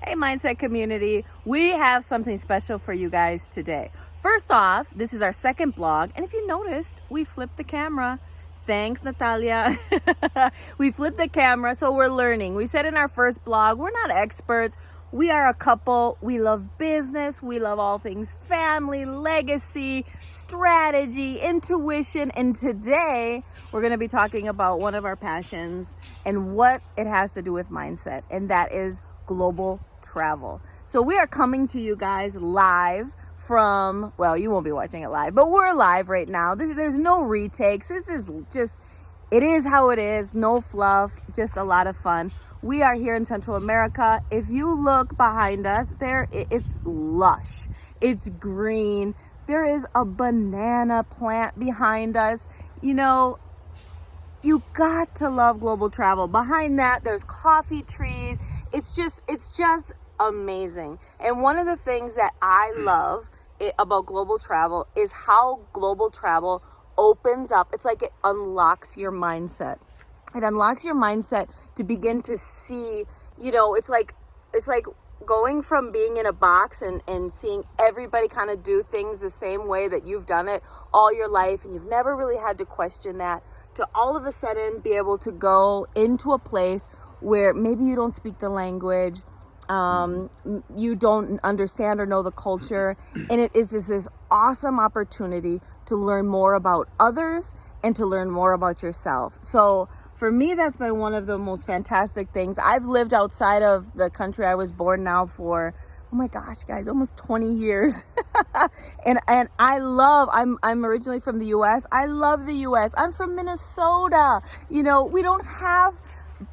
Hey, Mindset community, we have something special for you guys today. First off, this is our second blog, and if you noticed, we flipped the camera. Thanks, Natalia. We flipped the camera, so we're learning. We said in our first blog, we're not experts. We are a couple. We love business. We love all things family, legacy, strategy, intuition. And today we're going to be talking about one of our passions and what it has to do with mindset, and that is global travel. So we are coming to you guys live from, well, you won't be watching it live, but we're live right now. There's no retakes. This is just, it is how it is. No fluff, just a lot of fun. We are here in Central America. If you look behind us, it's lush. It's green. There is a banana plant behind us. You know, you got to love global travel. Behind that, there's coffee trees. It's just amazing. And one of the things that I love about global travel is how global travel opens up. It's like it unlocks your mindset. It unlocks your mindset to begin to see, you know, it's like going from being in a box and seeing everybody kind of do things the same way that you've done it all your life, and you've never really had to question that, to all of a sudden be able to go into a place where maybe you don't speak the language, you don't understand or know the culture, and it is just this awesome opportunity to learn more about others and to learn more about yourself. So for me, that's been one of the most fantastic things. I've lived outside of the country I was born now for, oh my gosh, guys, almost 20 years. and I'm originally from the US. I love the US. I'm from Minnesota. You know, we don't have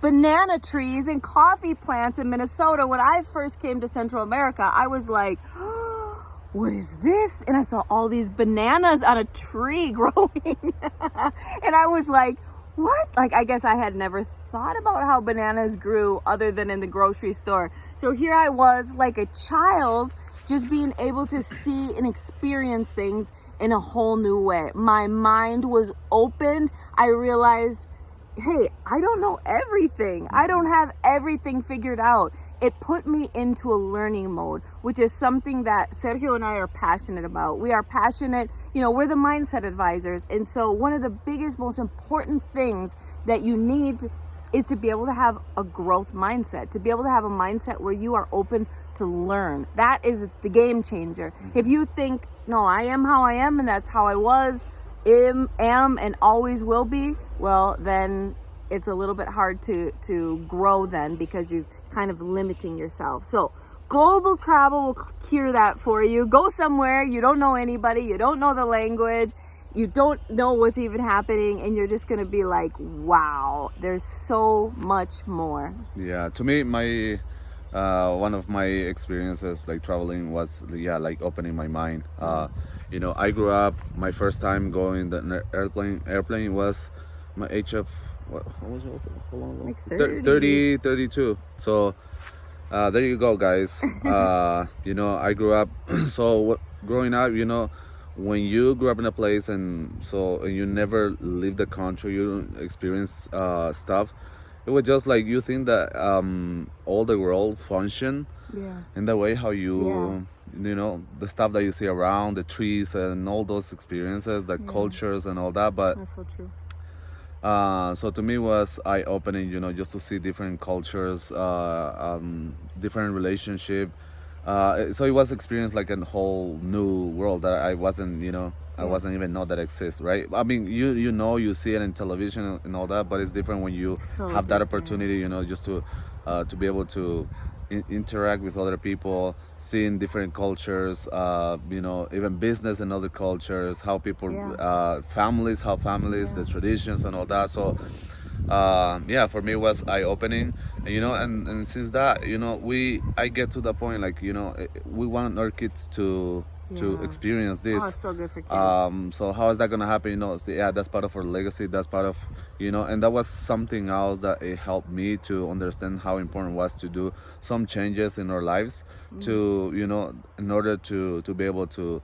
banana trees and coffee plants in Minnesota. When I first came to Central America, I was like, oh, what is this? And I saw all these bananas on a tree growing. And I was like, what? Like, I guess I had never thought about how bananas grew other than in the grocery store. So here I was, like a child, just being able to see and experience things in a whole new way. My mind was opened. I realized, hey, I don't know everything. I don't have everything figured out. It put me into a learning mode, which is something that Sergio and I are passionate about. We are passionate, you know, we're the mindset advisors. And so one of the biggest, most important things that you need is to be able to have a growth mindset, to be able to have a mindset where you are open to learn. That is the game changer. If you think, no, I am how I am and that's how I was, am and always will be, well, then it's a little bit hard to grow then, because you're kind of limiting yourself. So global travel will cure that for you. Go somewhere you don't know anybody, you don't know the language, you don't know what's even happening, and you're just gonna be like, wow, there's so much more. Yeah, to me, my one of my experiences like traveling was like opening my mind. You know, I grew up, my first time going the airplane was my age of what was it? How long ago? Like 30, 32. So there you go, guys. You know, I grew up growing up, you know, when you grew up in a place and you never leave the country, you don't experience stuff. It was just like you think that all the world function in the way how you you know, the stuff that you see around, the trees and all those experiences, the cultures and all that. But That's so true. so to me was eye-opening, you know, just to see different cultures, different relationship. So it was experience like a whole new world that I wasn't, you know, I wasn't even know that exists, right? I mean, you know, you see it in television and all that, but it's different when you have that opportunity, you know, just to be able to interact with other people, seeing different cultures, you know, even business and other cultures, how people, families, the traditions and all that. So for me it was eye-opening, and you know, and since that, you know, I get to the point, like, you know, we want our kids to experience this. Oh, it's so good for kids. So how is that gonna happen? You know, so, that's part of our legacy, that's part of, you know, and that was something else that it helped me to understand how important it was to do some changes in our lives, to, you know, in order to be able to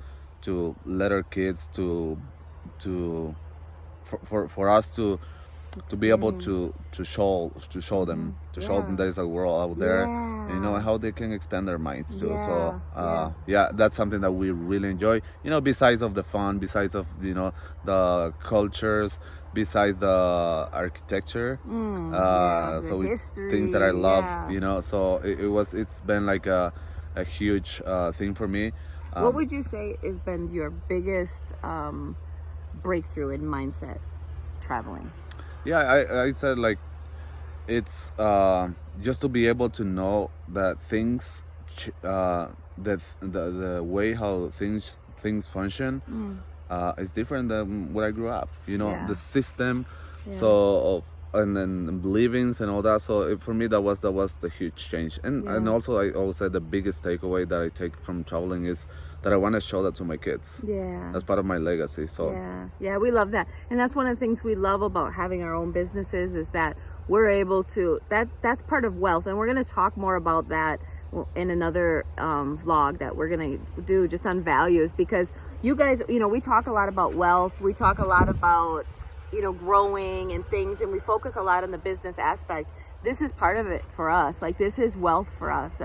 let our kids for us to to be able to show them there is a world out there, and, you know, how they can expand their minds too. So yeah, that's something that we really enjoy, you know, besides of the fun, besides of, you know, the cultures, besides the architecture, so history, things that I love, you know. So it's been like a huge thing for me. What would you say has been your biggest breakthrough in mindset traveling? Yeah, I said, like, it's just to be able to know that things, that the way how things function is different than what I grew up. You know, the system, so and then believings and all that. So for me, that was the huge change. And also, I always said the biggest takeaway that I take from traveling is that I want to show that to my kids. Yeah. That's part of my legacy. So yeah, we love that. And that's one of the things we love about having our own businesses, is that we're able to, that's part of wealth. And we're going to talk more about that in another vlog that we're going to do just on values, because you guys, you know, we talk a lot about wealth. We talk a lot about, you know, growing and things, and we focus a lot on the business aspect. This is part of it for us. Like, this is wealth for us.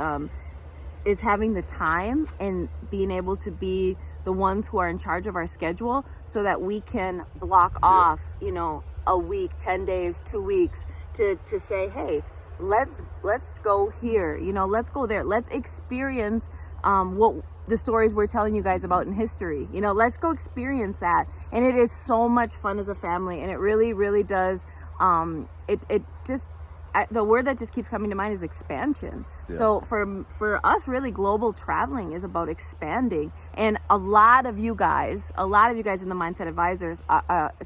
Is having the time and being able to be the ones who are in charge of our schedule, so that we can block off, you know, a week, 10 days, 2 weeks to say, hey, let's go here, you know, let's go there, let's experience what the stories we're telling you guys about in history, you know, let's go experience that. And it is so much fun as a family, and it really, really does. It just, the word that just keeps coming to mind is expansion. So for us, really, global traveling is about expanding. And a lot of you guys in the Mindset Advisors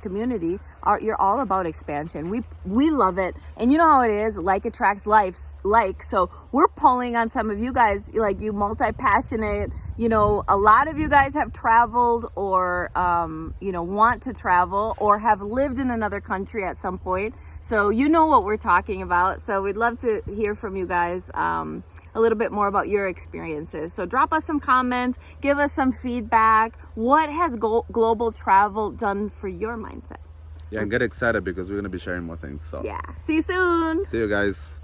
community you're all about expansion. We love it, and you know how it is. Like attracts like. So we're pulling on some of you guys, like you multi-passionate. You know, a lot of you guys have traveled, or you know, want to travel, or have lived in another country at some point. So you know what we're talking about. So we'd love to hear from you guys a little bit more about your experiences. So drop us some comments, give us some feedback. What has global travel done for your mindset? Yeah, and get excited, because we're going to be sharing more things. So yeah, see you soon. See you guys.